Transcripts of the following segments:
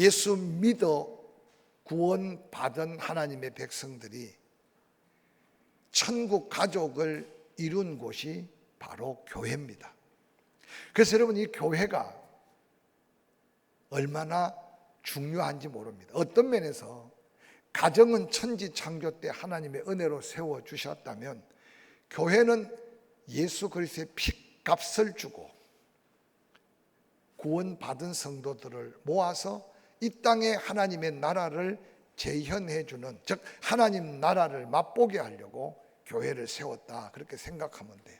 예수 믿어 구원받은 하나님의 백성들이 천국 가족을 이룬 곳이 바로 교회입니다. 그래서 여러분, 이 교회가 얼마나 중요한지 모릅니다. 어떤 면에서 가정은 천지 창조 때 하나님의 은혜로 세워주셨다면, 교회는 예수 그리스도의 피값을 주고 구원받은 성도들을 모아서 이 땅에 하나님의 나라를 재현해 주는, 즉 하나님 나라를 맛보게 하려고 교회를 세웠다, 그렇게 생각하면 돼요.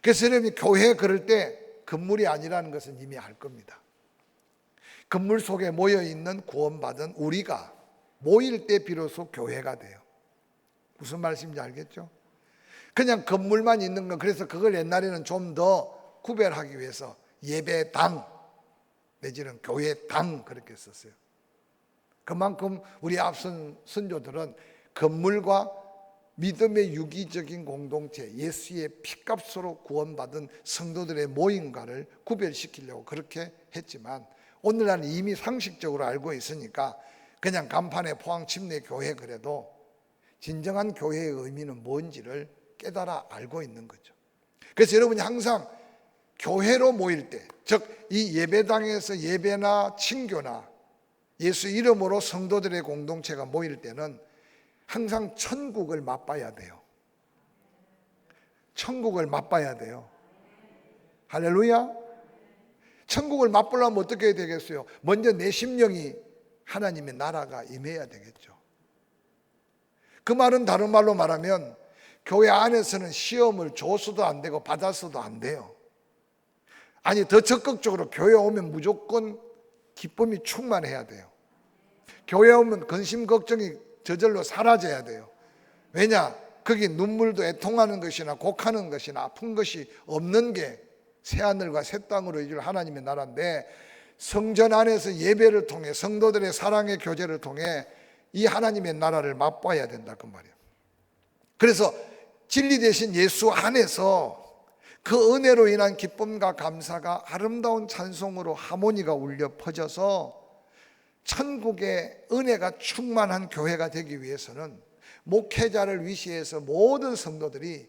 그래서 여러분이 교회에 그럴 때 건물이 아니라는 것은 이미 알 겁니다. 건물 속에 모여있는 구원받은 우리가 모일 때 비로소 교회가 돼요. 무슨 말씀인지 알겠죠? 그냥 건물만 있는 건, 그래서 그걸 옛날에는 좀 더 구별하기 위해서 예배당 내지는 교회당 그렇게 썼어요. 그만큼 우리 앞선 선조들은 건물과 믿음의 유기적인 공동체, 예수의 피값으로 구원받은 성도들의 모임과를 구별시키려고 그렇게 했지만, 오늘날은 이미 상식적으로 알고 있으니까 그냥 간판에 포항 침례 교회 그래도 진정한 교회의 의미는 뭔지를 깨달아 알고 있는 거죠. 그래서 여러분이 항상 교회로 모일 때, 즉 이 예배당에서 예배나 친교나 예수 이름으로 성도들의 공동체가 모일 때는 항상 천국을 맛봐야 돼요. 천국을 맛봐야 돼요. 할렐루야. 천국을 맛보려면 어떻게 해야 되겠어요? 먼저 내 심령이 하나님의 나라가 임해야 되겠죠. 그 말은 다른 말로 말하면, 교회 안에서는 시험을 줘서도 안 되고 받아서도 안 돼요. 아니, 더 적극적으로 교회 오면 무조건 기쁨이 충만해야 돼요. 교회 오면 근심 걱정이 저절로 사라져야 돼요. 왜냐? 거기 눈물도 애통하는 것이나 곡하는 것이나 아픈 것이 없는 게 새하늘과 새 땅으로 이룰 하나님의 나라인데, 성전 안에서 예배를 통해 성도들의 사랑의 교제를 통해 이 하나님의 나라를 맛봐야 된다, 그 말이에요. 그래서 진리 대신 예수 안에서 그 은혜로 인한 기쁨과 감사가 아름다운 찬송으로 하모니가 울려 퍼져서 천국의 은혜가 충만한 교회가 되기 위해서는 목회자를 위시해서 모든 성도들이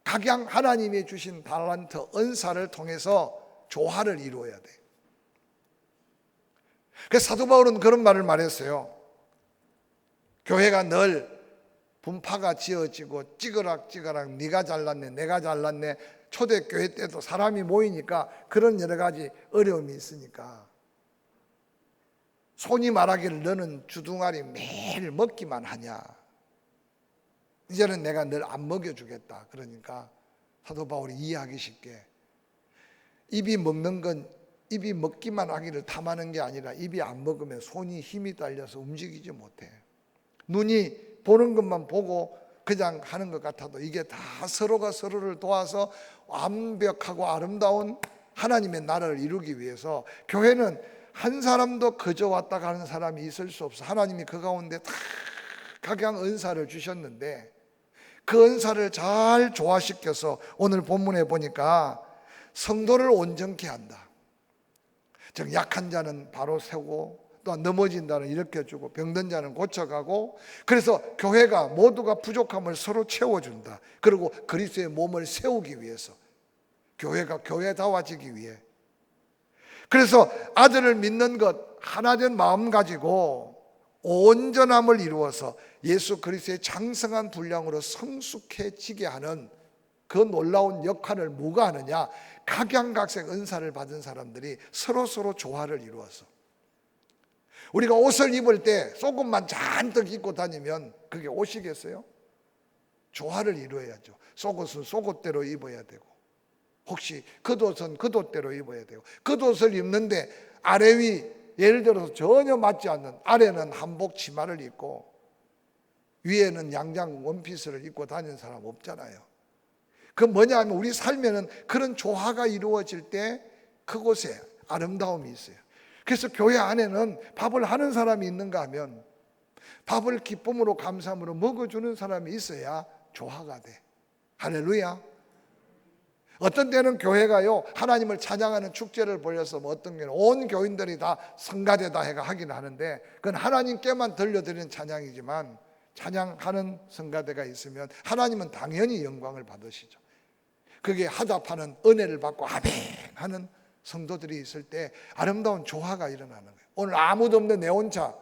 각양 하나님이 주신 달란트 은사를 통해서 조화를 이루어야 돼. 그래서 사도 바울은 그런 말을 말했어요. 교회가 늘 분파가 지어지고 찌그락찌그락 네가 잘났네 내가 잘났네, 초대교회 때도 사람이 모이니까 그런 여러 가지 어려움이 있으니까 손이 말하기를 너는 주둥아리 매일 먹기만 하냐, 이제는 내가 늘 안 먹여주겠다. 그러니까 사도 바울이 이해하기 쉽게, 입이 먹는 건 입이 먹기만 하기를 탐하는 게 아니라 입이 안 먹으면 손이 힘이 딸려서 움직이지 못해. 눈이 보는 것만 보고 그냥 하는 것 같아도 이게 다 서로가 서로를 도와서 완벽하고 아름다운 하나님의 나라를 이루기 위해서 교회는 한 사람도 그저 왔다 가는 사람이 있을 수 없어. 하나님이 그 가운데 다 각양 은사를 주셨는데 그 은사를 잘 조화시켜서 오늘 본문에 보니까 성도를 온전케 한다. 즉 약한 자는 바로 세우고 또 넘어진 자는 일으켜주고 병든 자는 고쳐가고, 그래서 교회가 모두가 부족함을 서로 채워준다. 그리고 그리스도의 몸을 세우기 위해서, 교회가 교회다워지기 위해, 그래서 아들을 믿는 것 하나된 마음 가지고 온전함을 이루어서 예수 그리스도의 장성한 분량으로 성숙해지게 하는 그 놀라운 역할을 누가 하느냐? 각양각색 은사를 받은 사람들이 서로 조화를 이루어서, 우리가 옷을 입을 때 속옷만 잔뜩 입고 다니면 그게 옷이겠어요? 조화를 이루어야죠. 속옷은 속옷대로 입어야 되고, 혹시 겉옷은 겉옷대로 입어야 되고, 겉옷을 입는데 아래 위 예를 들어서 전혀 맞지 않는, 아래는 한복 치마를 입고 위에는 양장 원피스를 입고 다니는 사람 없잖아요. 그 뭐냐 하면 우리 삶에는 그런 조화가 이루어질 때 그곳에 아름다움이 있어요. 그래서 교회 안에는 밥을 하는 사람이 있는가 하면 밥을 기쁨으로 감사함으로 먹어주는 사람이 있어야 조화가 돼. 할렐루야. 어떤 때는 교회가요 하나님을 찬양하는 축제를 벌여서 뭐 어떤 경우는 온 교인들이 다 성가대다 해가 하긴 하는데 그건 하나님께만 들려드리는 찬양이지만 찬양하는 성가대가 있으면 하나님은 당연히 영광을 받으시죠. 그게 하답하는 은혜를 받고 아멘 하는 성도들이 있을 때 아름다운 조화가 일어나는 거예요. 오늘 아무도 없는 내 혼자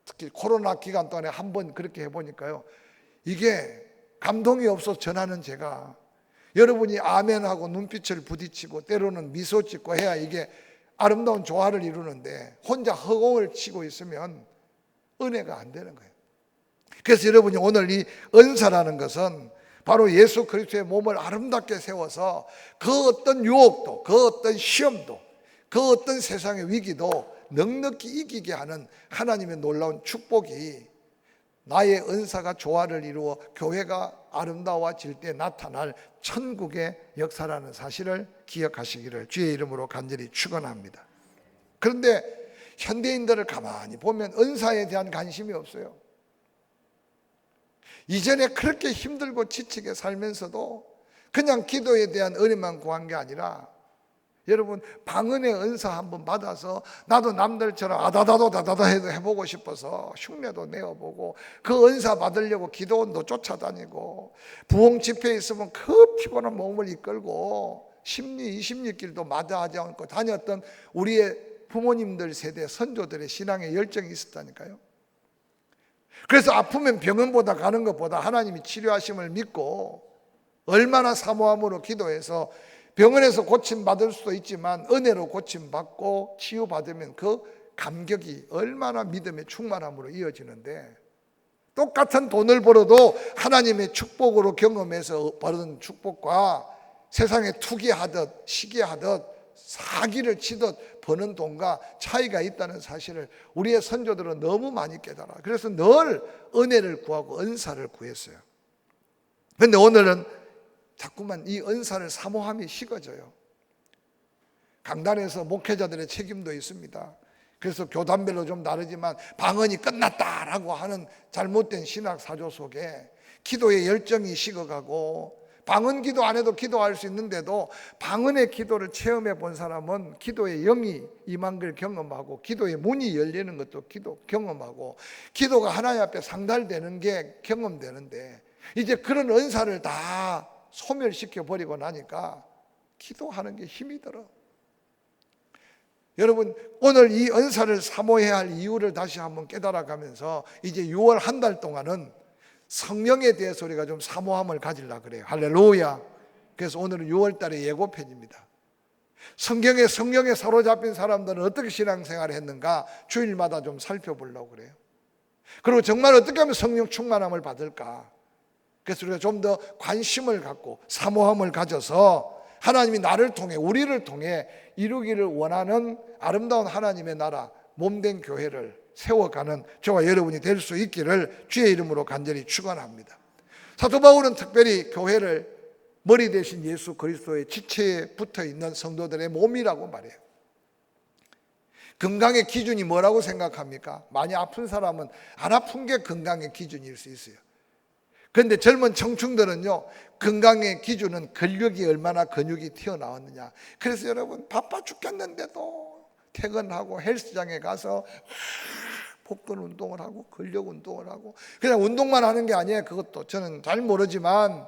특히 코로나 기간 동안에 한번 그렇게 해보니까요 이게 감동이 없어서 전하는 제가 여러분이 아멘하고 눈빛을 부딪히고 때로는 미소 짓고 해야 이게 아름다운 조화를 이루는데 혼자 허공을 치고 있으면 은혜가 안 되는 거예요. 그래서 여러분이 오늘 이 은사라는 것은 바로 예수 그리스도의 몸을 아름답게 세워서 그 어떤 유혹도 그 어떤 시험도 그 어떤 세상의 위기도 넉넉히 이기게 하는 하나님의 놀라운 축복이 나의 은사가 조화를 이루어 교회가 아름다워질 때 나타날 천국의 역사라는 사실을 기억하시기를 주의 이름으로 간절히 축원합니다. 그런데 현대인들을 가만히 보면 은사에 대한 관심이 없어요. 이전에 그렇게 힘들고 지치게 살면서도 그냥 기도에 대한 은혜만 구한 게 아니라 여러분 방언의 은사 한번 받아서 나도 남들처럼 아다다도다다다 해도 해보고 싶어서 흉내도 내어보고 그 은사 받으려고 기도원도 쫓아다니고 부흥 집회에 있으면 그 피곤한 몸을 이끌고 심리 20리길도 마다하지 않고 다녔던 우리의 부모님들 세대 선조들의 신앙에 열정이 있었다니까요. 그래서 아프면 병원보다 가는 것보다 하나님이 치료하심을 믿고 얼마나 사모함으로 기도해서 병원에서 고침받을 수도 있지만 은혜로 고침받고 치유받으면 그 감격이 얼마나 믿음의 충만함으로 이어지는데 똑같은 돈을 벌어도 하나님의 축복으로 경험해서 받은 축복과 세상에 투기하듯 시기하듯 사기를 치듯 버는 돈과 차이가 있다는 사실을 우리의 선조들은 너무 많이 깨달아. 그래서 늘 은혜를 구하고 은사를 구했어요. 그런데 오늘은 자꾸만 이 은사를 사모함이 식어져요. 강단에서 목회자들의 책임도 있습니다. 그래서 교단별로 좀 다르지만 방언이 끝났다라고 하는 잘못된 신학 사조 속에 기도의 열정이 식어가고 방언 기도 안 해도 기도할 수 있는데도 방언의 기도를 체험해 본 사람은 기도의 영이 임한 걸 경험하고 기도의 문이 열리는 것도 경험하고 기도가 하나님 앞에 상달되는 게 경험되는데 이제 그런 은사를 다 소멸시켜 버리고 나니까 기도하는 게 힘이 들어. 여러분 오늘 이 은사를 사모해야 할 이유를 다시 한번 깨달아가면서 이제 6월 한 달 동안은 성령에 대해서 우리가 좀 사모함을 가지려고 그래요. 할렐루야. 그래서 오늘은 6월 달의 예고편입니다. 성경에 성령에 사로잡힌 사람들은 어떻게 신앙생활을 했는가 주일마다 좀 살펴보려고 그래요. 그리고 정말 어떻게 하면 성령 충만함을 받을까. 그래서 우리가 좀 더 관심을 갖고 사모함을 가져서 하나님이 나를 통해 우리를 통해 이루기를 원하는 아름다운 하나님의 나라 몸된 교회를 세워가는 저와 여러분이 될 수 있기를 주의 이름으로 간절히 축원합니다. 사도 바울은 특별히 교회를 머리 대신 예수 그리스도의 지체에 붙어있는 성도들의 몸이라고 말해요. 건강의 기준이 뭐라고 생각합니까? 많이 아픈 사람은 안 아픈 게 건강의 기준일 수 있어요. 그런데 젊은 청춘들은요 건강의 기준은 근력이 얼마나 근육이 튀어나왔느냐. 그래서 여러분 바빠 죽겠는데도 퇴근하고 헬스장에 가서 복근 운동을 하고 근력 운동을 하고 그냥 운동만 하는 게 아니에요. 그것도 저는 잘 모르지만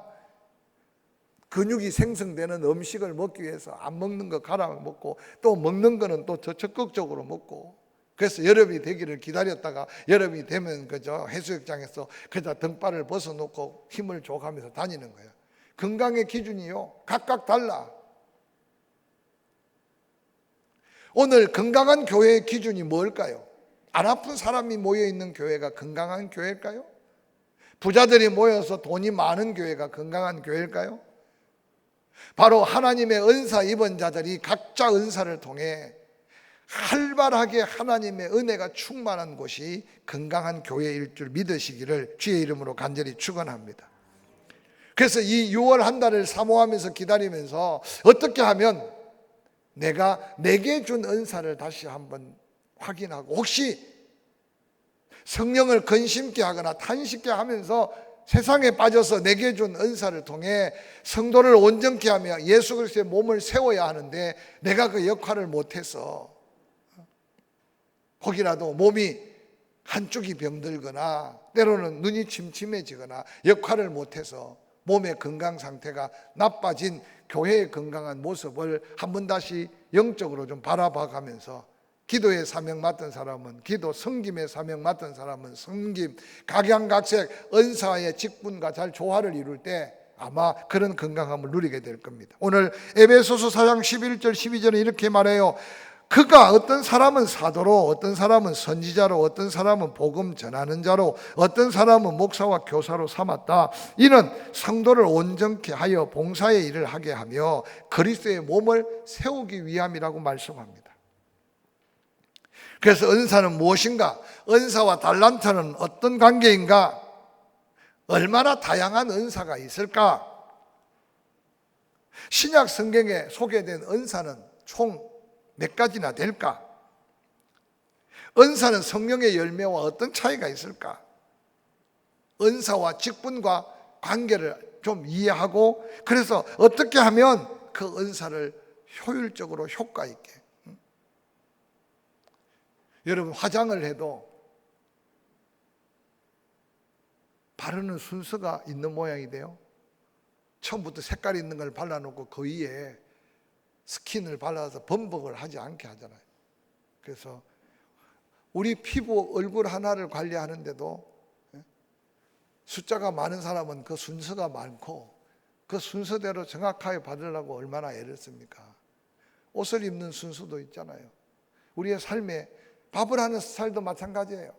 근육이 생성되는 음식을 먹기 위해서 안 먹는 거 갈아 먹고 또 먹는 거는 또 더 적극적으로 먹고 그래서 여름이 되기를 기다렸다가 여름이 되면 그저 해수욕장에서 그저 등발을 벗어놓고 힘을 줘가면서 다니는 거예요. 건강의 기준이요 각각 달라. 오늘 건강한 교회의 기준이 뭘까요? 안 아픈 사람이 모여있는 교회가 건강한 교회일까요? 부자들이 모여서 돈이 많은 교회가 건강한 교회일까요? 바로 하나님의 은사 입은 자들이 각자 은사를 통해 활발하게 하나님의 은혜가 충만한 곳이 건강한 교회일 줄 믿으시기를 주의 이름으로 간절히 축원합니다. 그래서 이 6월 한 달을 사모하면서 기다리면서 어떻게 하면 내게 준 은사를 다시 한번 확인하고 혹시 성령을 근심케 하거나 탄식케 하면서 세상에 빠져서 내게 준 은사를 통해 성도를 온전케 하며 예수 그리스도의 몸을 세워야 하는데 내가 그 역할을 못해서 혹이라도 몸이 한쪽이 병들거나 때로는 눈이 침침해지거나 역할을 못해서 몸의 건강 상태가 나빠진 교회의 건강한 모습을 한 번 다시 영적으로 좀 바라봐 가면서 기도의 사명 맡은 사람은 기도, 섬김의 사명 맡은 사람은 섬김, 각양각색 은사의 직분과 잘 조화를 이룰 때 아마 그런 건강함을 누리게 될 겁니다. 오늘 에베소서 4장 11절 12절에 이렇게 말해요. 그가 어떤 사람은 사도로, 어떤 사람은 선지자로, 어떤 사람은 복음 전하는 자로, 어떤 사람은 목사와 교사로 삼았다. 이는 성도를 온전케 하여 봉사의 일을 하게 하며 그리스도의 몸을 세우기 위함이라고 말씀합니다. 그래서 은사는 무엇인가? 은사와 달란트는 어떤 관계인가? 얼마나 다양한 은사가 있을까? 신약 성경에 소개된 은사는 총 몇 가지나 될까? 은사는 성령의 열매와 어떤 차이가 있을까? 은사와 직분과 관계를 좀 이해하고 그래서 어떻게 하면 그 은사를 효율적으로 효과 있게. 여러분 화장을 해도 바르는 순서가 있는 모양이 돼요. 처음부터 색깔 있는 걸 발라놓고 그 위에 스킨을 발라서 범벅을 하지 않게 하잖아요. 그래서 우리 피부 얼굴 하나를 관리하는데도 숫자가 많은 사람은 그 순서가 많고 그 순서대로 정확하게 바르려고 얼마나 애를 씁니까? 옷을 입는 순서도 있잖아요. 우리의 삶에 밥을 하는 스타일도 마찬가지예요.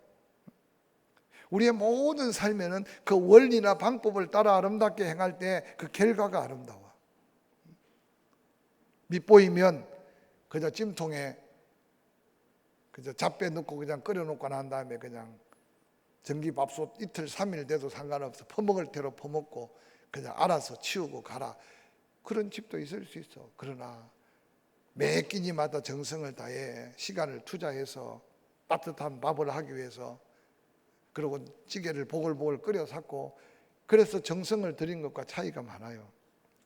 우리의 모든 삶에는 그 원리나 방법을 따라 아름답게 행할 때 그 결과가 아름다워. 밑보이면 그저 찜통에 그저 잡배 넣고 그냥 끓여놓고 난 다음에 그냥 전기밥솥 이틀 3일 돼도 상관없어. 퍼먹을 대로 퍼먹고 그냥 알아서 치우고 가라. 그런 집도 있을 수 있어. 그러나 매 끼니마다 정성을 다해 시간을 투자해서 따뜻한 밥을 하기 위해서 그리고 찌개를 보글보글 끓여 샀고 그래서 정성을 들인 것과 차이가 많아요.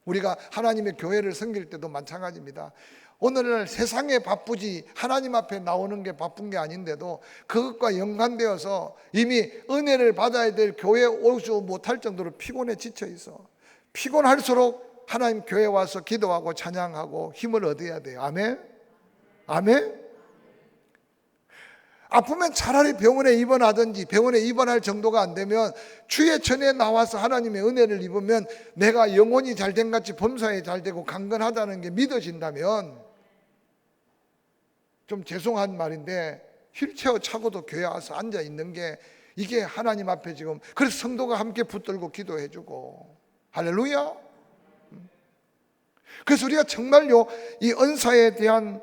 우리가 하나님의 교회를 섬길 때도 마찬가지입니다. 오늘날 세상에 바쁘지 하나님 앞에 나오는 게 바쁜 게 아닌데도 그것과 연관되어서 이미 은혜를 받아야 될 교회에 오지 못할 정도로 피곤해 지쳐 있어. 피곤할수록 하나님 교회에 와서 기도하고 찬양하고 힘을 얻어야 돼요. 아멘? 아멘? 아프면 차라리 병원에 입원하든지 병원에 입원할 정도가 안 되면 주의 전에 나와서 하나님의 은혜를 입으면 내가 영혼이 잘된 같이 범사에 잘 되고 강건하다는 게 믿어진다면 좀 죄송한 말인데 휠체어 차고도 교회 와서 앉아 있는 게 이게 하나님 앞에 지금 그래서 성도가 함께 붙들고 기도해 주고 할렐루야. 그래서 우리가 정말요 이 은사에 대한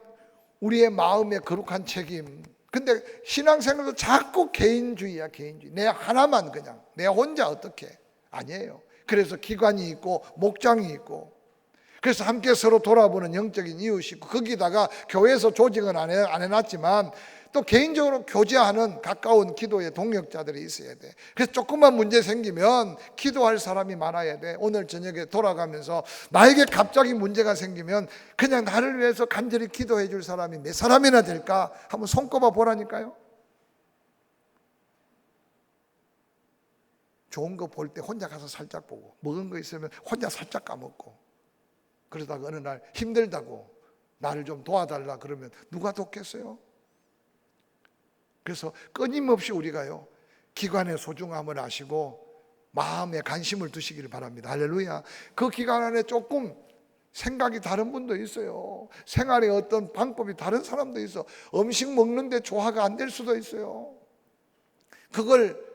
우리의 마음의 거룩한 책임. 근데 신앙생활도 자꾸 개인주의야. 개인주의. 내 하나만 그냥 내 혼자 어떻게 아니에요. 그래서 기관이 있고 목장이 있고 그래서 함께 서로 돌아보는 영적인 이웃이 있고 거기다가 교회에서 조직은 안 해놨지만 또 개인적으로 교제하는 가까운 기도의 동역자들이 있어야 돼. 그래서 조금만 문제 생기면 기도할 사람이 많아야 돼. 오늘 저녁에 돌아가면서 나에게 갑자기 문제가 생기면 그냥 나를 위해서 간절히 기도해 줄 사람이 몇 사람이나 될까? 한번 손꼽아 보라니까요. 좋은 거 볼 때 혼자 가서 살짝 보고 먹은 거 있으면 혼자 살짝 까먹고 그러다가 어느 날 힘들다고 나를 좀 도와달라 그러면 누가 돕겠어요? 그래서 끊임없이 우리가요 기관의 소중함을 아시고 마음에 관심을 두시기를 바랍니다. 할렐루야. 그 기간 안에 조금 생각이 다른 분도 있어요. 생활의 어떤 방법이 다른 사람도 있어. 음식 먹는데 조화가 안 될 수도 있어요. 그걸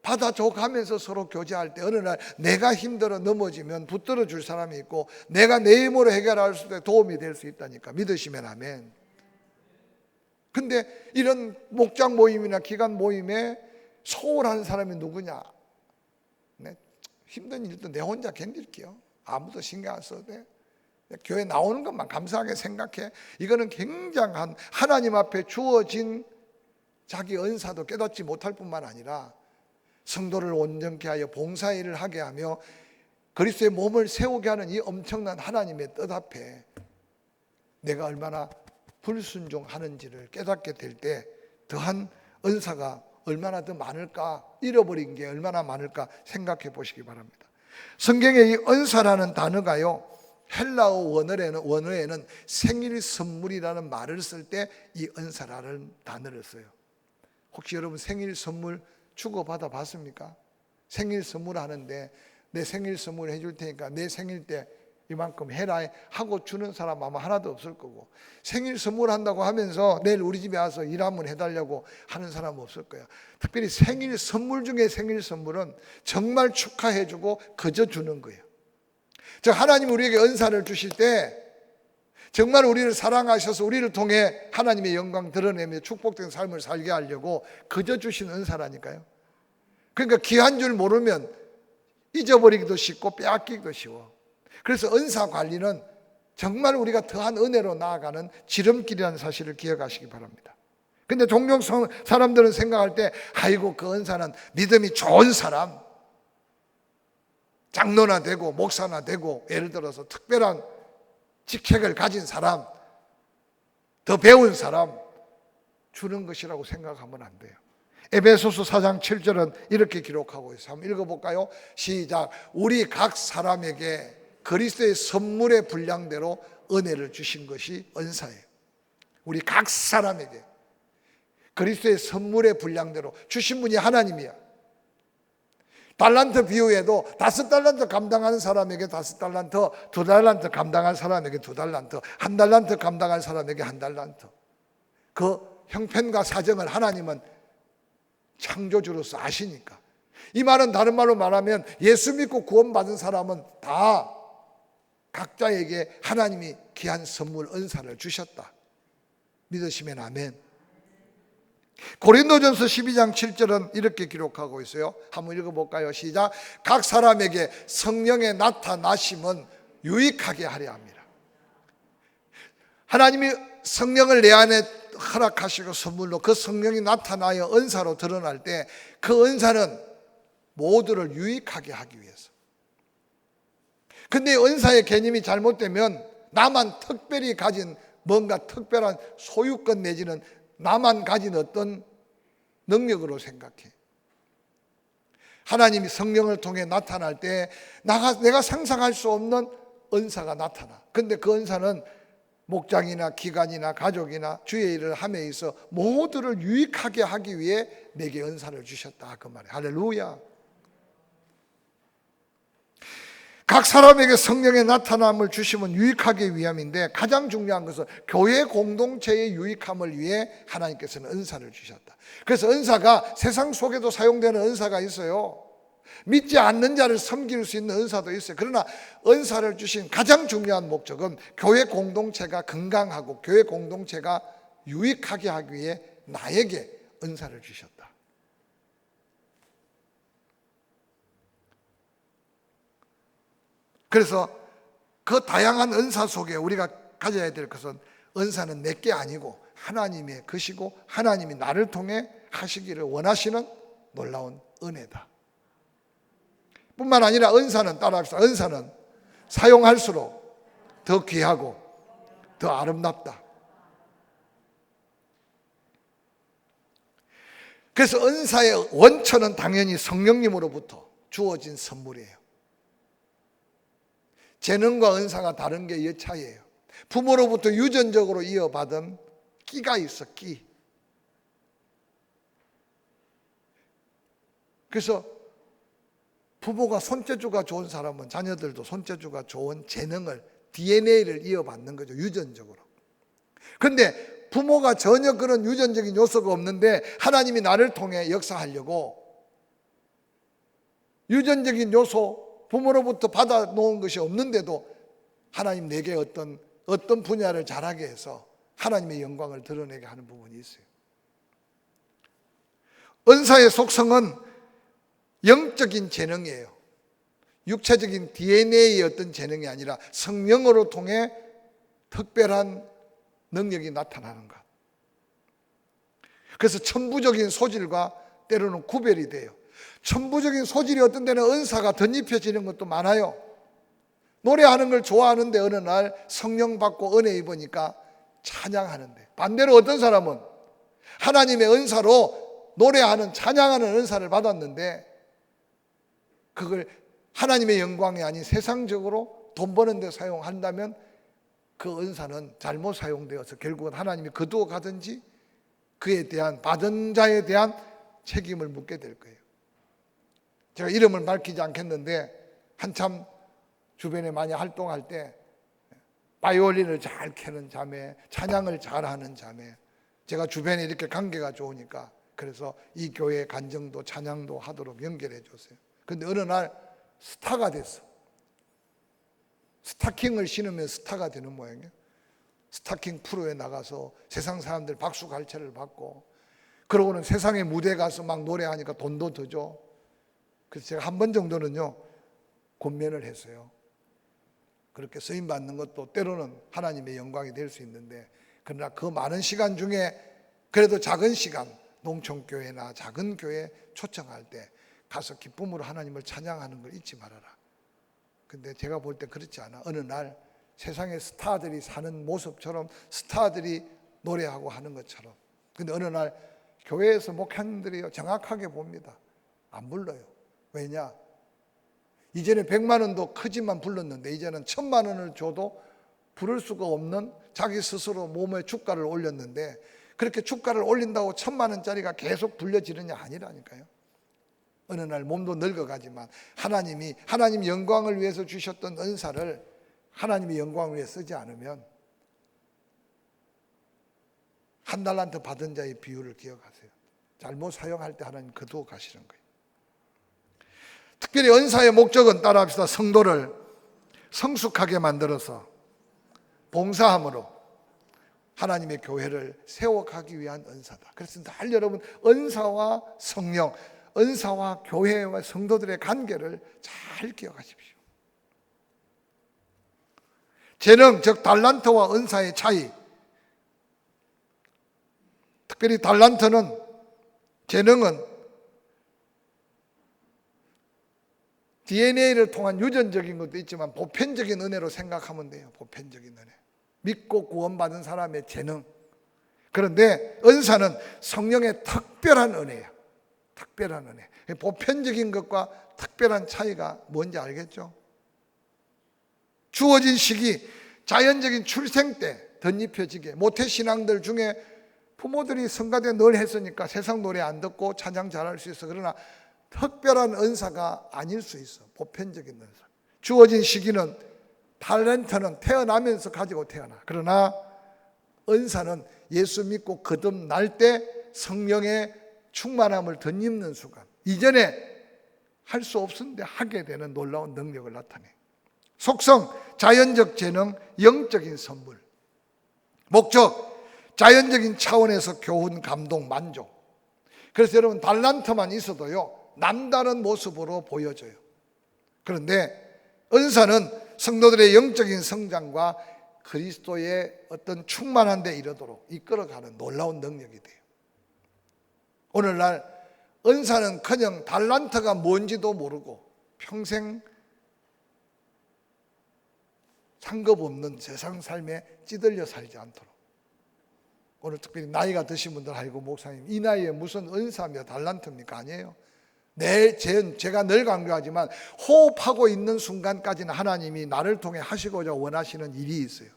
받아줘 가면서 서로 교제할 때 어느 날 내가 힘들어 넘어지면 붙들어 줄 사람이 있고 내가 내 힘으로 해결할 수 있게 도움이 될 수 있다니까 믿으시면 아멘. 근데 이런 목장 모임이나 기관 모임에 소홀한 사람이 누구냐? 네, 힘든 일도 내 혼자 견딜게요. 아무도 신경 안 써도 돼. 교회 나오는 것만 감사하게 생각해. 이거는 굉장한 하나님 앞에 주어진 자기 은사도 깨닫지 못할 뿐만 아니라 성도를 온전케 하여 봉사일을 하게 하며 그리스도의 몸을 세우게 하는 이 엄청난 하나님의 뜻 앞에 내가 얼마나 불순종하는지를 깨닫게 될 때 더한 은사가 얼마나 더 많을까, 잃어버린 게 얼마나 많을까 생각해 보시기 바랍니다. 성경의 이 은사라는 단어가요, 헬라어 원어에는 생일 선물이라는 말을 쓸 때 이 은사라는 단어를 써요. 혹시 여러분 생일 선물 주고받아 봤습니까? 생일 선물 하는데 내 생일 선물 해줄 테니까 내 생일 때 이만큼 해라 하고 주는 사람 아마 하나도 없을 거고, 생일 선물한다고 하면서 내일 우리 집에 와서 일 한번 해달라고 하는 사람 없을 거야. 특별히 생일 선물 중에 생일 선물은 정말 축하해주고 그저 주는 거예요. 즉 하나님 우리에게 은사를 주실 때 정말 우리를 사랑하셔서 우리를 통해 하나님의 영광 드러내며 축복된 삶을 살게 하려고 그저 주신 은사라니까요. 그러니까 귀한 줄 모르면 잊어버리기도 쉽고 빼앗기기도 쉬워. 그래서 은사 관리는 정말 우리가 더한 은혜로 나아가는 지름길이라는 사실을 기억하시기 바랍니다. 근데 종종 사람들은 생각할 때 아이고 그 은사는 믿음이 좋은 사람, 장로나 되고 목사나 되고 예를 들어서 특별한 직책을 가진 사람, 더 배운 사람 주는 것이라고 생각하면 안 돼요. 에베소서 4장 7절은 이렇게 기록하고 있어요. 한번 읽어볼까요? 시작. 우리 각 사람에게 그리스도의 선물의 분량대로 은혜를 주신 것이 은사예요. 우리 각 사람에게 그리스도의 선물의 분량대로 주신 분이 하나님이야. 달란트 비유에도 5달란트 감당하는 사람에게 5달란트, 2달란트 감당한 사람에게 2달란트, 1달란트 감당한 사람에게 1달란트. 그 형편과 사정을 하나님은 창조주로서 아시니까. 이 말은 다른 말로 말하면 예수 믿고 구원받은 사람은 다 각자에게 하나님이 귀한 선물 은사를 주셨다. 믿으시면 아멘. 고린도전서 12장 7절은 이렇게 기록하고 있어요. 한번 읽어볼까요? 시작. 각 사람에게 성령의 나타나심은 유익하게 하려 합니다. 하나님이 성령을 내 안에 허락하시고 선물로 그 성령이 나타나여 은사로 드러날 때 그 은사는 모두를 유익하게 하기 위해서. 근데 은사의 개념이 잘못되면 나만 특별히 가진 뭔가 특별한 소유권 내지는 나만 가진 어떤 능력으로 생각해. 하나님이 성령을 통해 나타날 때 내가 상상할 수 없는 은사가 나타나. 근데 그 은사는 목장이나 기관이나 가족이나 주의 일을 함에 있어 모두를 유익하게 하기 위해 내게 은사를 주셨다 그 말이에요. 할렐루야. 각 사람에게 성령의 나타남을 주심은 유익하기 위함인데 가장 중요한 것은 교회 공동체의 유익함을 위해 하나님께서는 은사를 주셨다. 그래서 은사가 세상 속에도 사용되는 은사가 있어요. 믿지 않는 자를 섬길 수 있는 은사도 있어요. 그러나 은사를 주신 가장 중요한 목적은 교회 공동체가 건강하고 교회 공동체가 유익하게 하기 위해 나에게 은사를 주셨다. 그래서 그 다양한 은사 속에 우리가 가져야 될 것은 은사는 내게 아니고 하나님의 것이고 하나님이 나를 통해 하시기를 원하시는 놀라운 은혜다. 뿐만 아니라 은사는 따라합시다. 은사는 사용할수록 더 귀하고 더 아름답다. 그래서 은사의 원천은 당연히 성령님으로부터 주어진 선물이에요. 재능과 은사가 다른 게 이 차이예요. 부모로부터 유전적으로 이어받은 끼가 있어, 끼. 그래서 부모가 손재주가 좋은 사람은 자녀들도 손재주가 좋은 재능을, DNA를 이어받는 거죠, 유전적으로. 그런데 부모가 전혀 그런 유전적인 요소가 없는데 하나님이 나를 통해 역사하려고 유전적인 요소, 부모로부터 받아놓은 것이 없는데도 하나님 내게 어떤 분야를 잘하게 해서 하나님의 영광을 드러내게 하는 부분이 있어요. 은사의 속성은 영적인 재능이에요. 육체적인 DNA의 어떤 재능이 아니라 성령으로 통해 특별한 능력이 나타나는 것. 그래서 천부적인 소질과 때로는 구별이 돼요. 천부적인 소질이 어떤 데는 은사가 덧입혀지는 것도 많아요. 노래하는 걸 좋아하는데 어느 날 성령 받고 은혜 입으니까 찬양하는데, 반대로 어떤 사람은 하나님의 은사로 노래하는 찬양하는 은사를 받았는데 그걸 하나님의 영광이 아닌 세상적으로 돈 버는 데 사용한다면 그 은사는 잘못 사용되어서 결국은 하나님이 거두어 가든지 그에 대한 받은 자에 대한 책임을 묻게 될 거예요. 제가 이름을 밝히지 않겠는데 한참 주변에 많이 활동할 때 바이올린을 잘 캐는 자매, 찬양을 잘하는 자매, 제가 주변에 이렇게 관계가 좋으니까 그래서 이 교회 간증도 찬양도 하도록 연결해 줬어요. 그런데 어느 날 스타가 됐어. 스타킹을 신으면 스타가 되는 모양이에요. 스타킹 프로에 나가서 세상 사람들 박수 갈채를 받고, 그러고는 세상의 무대 가서 막 노래하니까 돈도 더 줘. 그래서 제가 한 번 정도는요 권면을 했어요. 그렇게 쓰임 받는 것도 때로는 하나님의 영광이 될 수 있는데, 그러나 그 많은 시간 중에 그래도 작은 시간, 농촌교회나 작은 교회 초청할 때 가서 기쁨으로 하나님을 찬양하는 걸 잊지 말아라. 근데 제가 볼 때 그렇지 않아. 어느 날 세상의 스타들이 사는 모습처럼, 스타들이 노래하고 하는 것처럼. 근데 어느 날 교회에서 목회자들이 정확하게 봅니다. 안 불러요. 왜냐? 이전에 100만 원도 크지만 불렀는데 이제는 1000만 원을 줘도 부를 수가 없는, 자기 스스로 몸에 주가를 올렸는데 그렇게 주가를 올린다고 1000만 원짜리가 계속 불려지느냐? 아니라니까요. 어느 날 몸도 늙어가지만 하나님 영광을 위해서 주셨던 은사를 하나님의 영광을 위해 쓰지 않으면, 한 달란트 받은 자의 비유를 기억하세요. 잘못 사용할 때 하나님 거두어 가시는 거예요. 특별히 은사의 목적은, 따라합시다, 성도를 성숙하게 만들어서 봉사함으로 하나님의 교회를 세워가기 위한 은사다. 그래서 늘 여러분 은사와 성령, 은사와 교회와 성도들의 관계를 잘 기억하십시오. 재능, 즉 달란트와 은사의 차이. 특별히 달란트는, 재능은 DNA를 통한 유전적인 것도 있지만 보편적인 은혜로 생각하면 돼요. 보편적인 은혜. 믿고 구원받은 사람의 재능. 그런데 은사는 성령의 특별한 은혜예요. 특별한 은혜. 보편적인 것과 특별한 차이가 뭔지 알겠죠? 주어진 시기, 자연적인 출생 때 덧입혀지게. 모태신앙들 중에 부모들이 성가대 늘 했으니까 세상 노래 안 듣고 찬양 잘할 수 있어. 그러나 특별한 은사가 아닐 수 있어. 보편적인 은사. 주어진 시기는, 탤런트는 태어나면서 가지고 태어나. 그러나 은사는 예수 믿고 거듭날 때 성령의 충만함을 덧입는 순간, 이전에 할 수 없었는데 하게 되는 놀라운 능력을 나타내. 속성, 자연적 재능, 영적인 선물. 목적, 자연적인 차원에서 교훈, 감동, 만족. 그래서 여러분 달란트만 있어도요 남다른 모습으로 보여져요. 그런데 은사는 성도들의 영적인 성장과 그리스도의 어떤 충만한 데 이르도록 이끌어가는 놀라운 능력이 돼요. 오늘날 은사는 그냥 달란트가 뭔지도 모르고 평생 상급없는 세상 삶에 찌들려 살지 않도록. 오늘 특별히 나이가 드신 분들, 아이고 목사님 이 나이에 무슨 은사며 달란트입니까? 아니에요. 제가 늘 강조하지만 호흡하고 있는 순간까지는 하나님이 나를 통해 하시고자 원하시는 일이 있어요.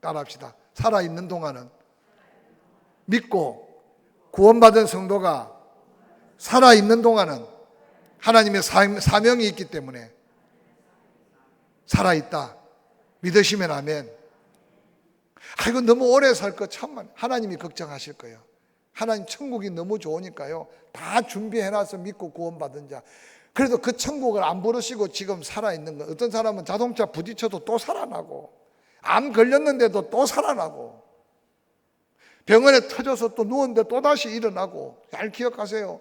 따라합시다. 살아있는 동안은, 믿고 구원받은 성도가 살아있는 동안은 하나님의 사명이 있기 때문에 살아있다. 믿으시면 아멘. 아이고 너무 오래 살 거 참만, 하나님이 걱정하실 거예요. 하나님 천국이 너무 좋으니까요 다 준비해놔서 믿고 구원받은 자. 그래도 그 천국을 안 부르시고 지금 살아있는 거. 어떤 사람은 자동차 부딪혀도 또 살아나고, 암 걸렸는데도 또 살아나고, 병원에 터져서 또 누웠는데 또다시 일어나고. 잘 기억하세요.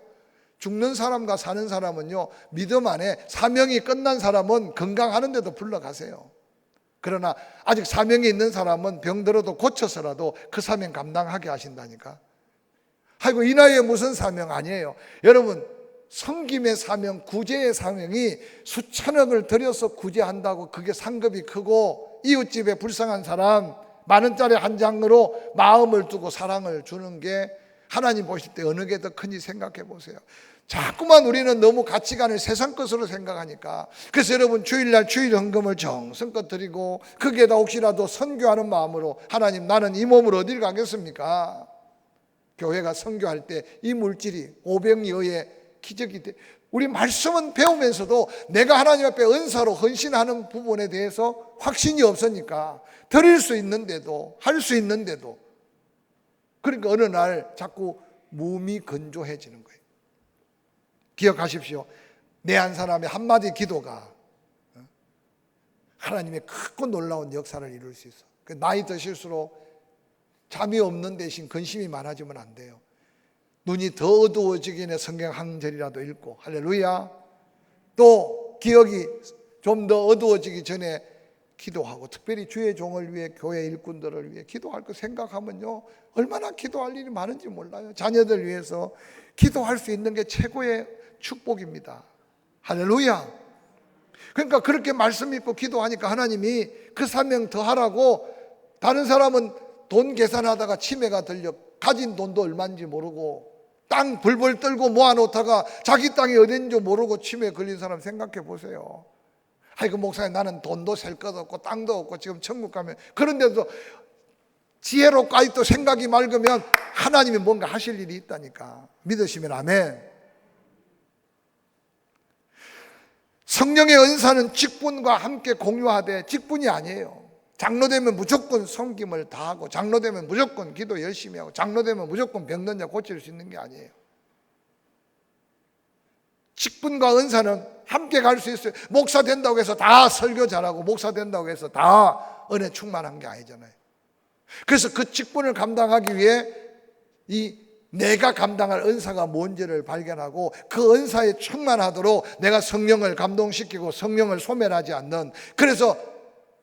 죽는 사람과 사는 사람은요 믿음 안에, 사명이 끝난 사람은 건강하는데도 불러가세요. 그러나 아직 사명이 있는 사람은 병들어도 고쳐서라도 그 사명 감당하게 하신다니까. 아이고 이 나이에 무슨 사명? 아니에요. 여러분 섬김의 사명, 구제의 사명이 수천억을 들여서 구제한다고 그게 상급이 크고 이웃집에 불쌍한 사람 만 원짜리 한 장으로 마음을 두고 사랑을 주는 게 하나님 보실 때 어느 게 더 큰지 생각해 보세요. 자꾸만 우리는 너무 가치관을 세상 것으로 생각하니까. 그래서 여러분 주일날 주일 헌금을 정성껏 드리고 거기에다 혹시라도 선교하는 마음으로 하나님 나는 이 몸으로 어딜 가겠습니까? 교회가 선교할 때 이 물질이 오병이어의 기적이 돼. 우리 말씀은 배우면서도 내가 하나님 앞에 은사로 헌신하는 부분에 대해서 확신이 없으니까 드릴 수 있는데도 할 수 있는데도 그러니까 어느 날 자꾸 몸이 건조해지는 거예요. 기억하십시오. 내 한 사람의 한마디 기도가 하나님의 크고 놀라운 역사를 이룰 수 있어. 나이 드실수록 잠이 없는 대신 근심이 많아지면 안 돼요. 눈이 더 어두워지기 전에 성경 한 절이라도 읽고 할렐루야. 또 기억이 좀 더 어두워지기 전에 기도하고 특별히 주의 종을 위해 교회 일꾼들을 위해 기도할 거 생각하면요 얼마나 기도할 일이 많은지 몰라요. 자녀들 위해서 기도할 수 있는 게 최고의 축복입니다. 할렐루야. 그러니까 그렇게 말씀 믿고 기도하니까 하나님이 그 사명 더 하라고. 다른 사람은 돈 계산하다가 치매가 들려 가진 돈도 얼마인지 모르고 땅 벌벌 떨고 모아놓다가 자기 땅이 어딘지 모르고 치매에 걸린 사람 생각해 보세요. 아이고 목사님 나는 돈도 셀 것 없고 땅도 없고 지금 천국 가면 그런데도 지혜롭고 아직도 생각이 맑으면 하나님이 뭔가 하실 일이 있다니까. 믿으시면 아멘. 성령의 은사는 직분과 함께 공유하되 직분이 아니에요. 장로 되면 무조건 섬김을 다하고 장로 되면 무조건 기도 열심히 하고 장로 되면 무조건 병든 자 고칠 수 있는 게 아니에요. 직분과 은사는 함께 갈 수 있어요. 목사 된다고 해서 다 설교 잘하고 목사 된다고 해서 다 은혜 충만한 게 아니잖아요. 그래서 그 직분을 감당하기 위해 이 내가 감당할 은사가 뭔지를 발견하고 그 은사에 충만하도록 내가 성령을 감동시키고 성령을 소멸하지 않는, 그래서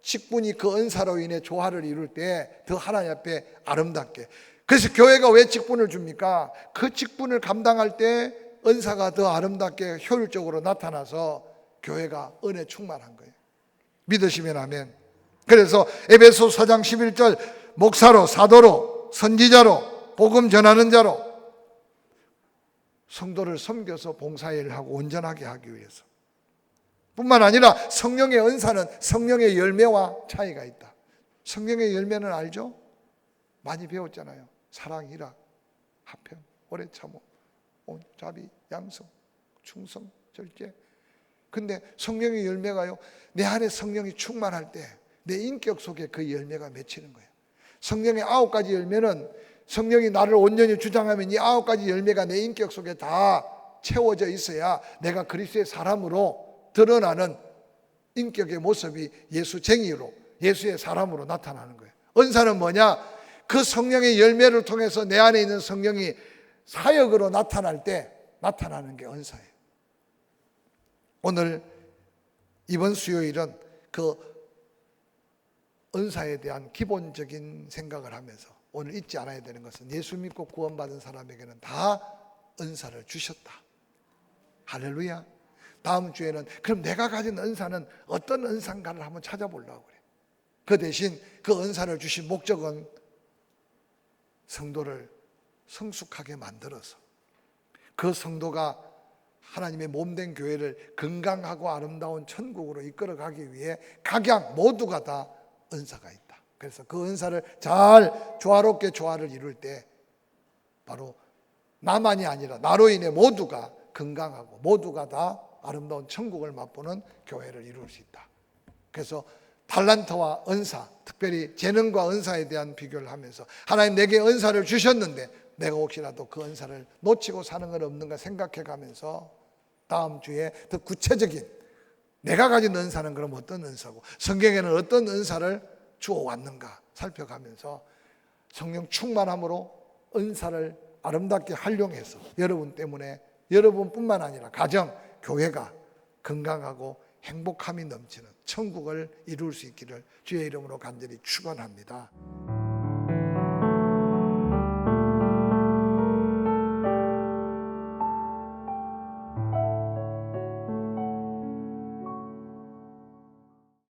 직분이 그 은사로 인해 조화를 이룰 때 더 하나님 앞에 아름답게. 그래서 교회가 왜 직분을 줍니까? 그 직분을 감당할 때 은사가 더 아름답게 효율적으로 나타나서 교회가 은혜 충만한 거예요. 믿으시면 아멘. 그래서 에베소 4장 11절 목사로 사도로 선지자로 복음 전하는 자로 성도를 섬겨서 봉사일을 하고 온전하게 하기 위해서. 뿐만 아니라 성령의 은사는 성령의 열매와 차이가 있다. 성령의 열매는 알죠? 많이 배웠잖아요. 사랑, 희락, 화평, 오래 참음, 온, 자비, 양성, 충성, 절제. 근데 성령의 열매가요, 내 안에 성령이 충만할 때 내 인격 속에 그 열매가 맺히는 거예요. 성령의 9가지 열매는 성령이 나를 온전히 주장하면 이 9가지 열매가 내 인격 속에 다 채워져 있어야 내가 그리스도의 사람으로 드러나는 인격의 모습이 예수쟁이로, 예수의 사람으로 나타나는 거예요. 은사는 뭐냐? 그 성령의 열매를 통해서 내 안에 있는 성령이 사역으로 나타날 때 나타나는 게 은사예요. 오늘 이번 수요일은 그 은사에 대한 기본적인 생각을 하면서 오늘 잊지 않아야 되는 것은 예수 믿고 구원받은 사람에게는 다 은사를 주셨다. 할렐루야. 다음 주에는 그럼 내가 가진 은사는 어떤 은사인가를 한번 찾아보려고 그래. 그 대신 그 은사를 주신 목적은 성도를 성숙하게 만들어서 그 성도가 하나님의 몸된 교회를 건강하고 아름다운 천국으로 이끌어가기 위해 각양 모두가 다 은사가 있다. 그래서 그 은사를 잘 조화롭게 조화를 이룰 때 바로 나만이 아니라 나로 인해 모두가 건강하고 모두가 다 아름다운 천국을 맛보는 교회를 이룰 수 있다. 그래서 달란트와 은사, 특별히 재능과 은사에 대한 비교를 하면서 하나님 내게 은사를 주셨는데 내가 혹시라도 그 은사를 놓치고 사는 건 없는가 생각해 가면서 다음 주에 더 구체적인 내가 가진 은사는 그럼 어떤 은사고 성경에는 어떤 은사를 주어왔는가 살펴가면서 성령 충만함으로 은사를 아름답게 활용해서 여러분 때문에 여러분뿐만 아니라 가정, 교회가 건강하고 행복함이 넘치는 천국을 이룰 수 있기를 주의 이름으로 간절히 축원합니다.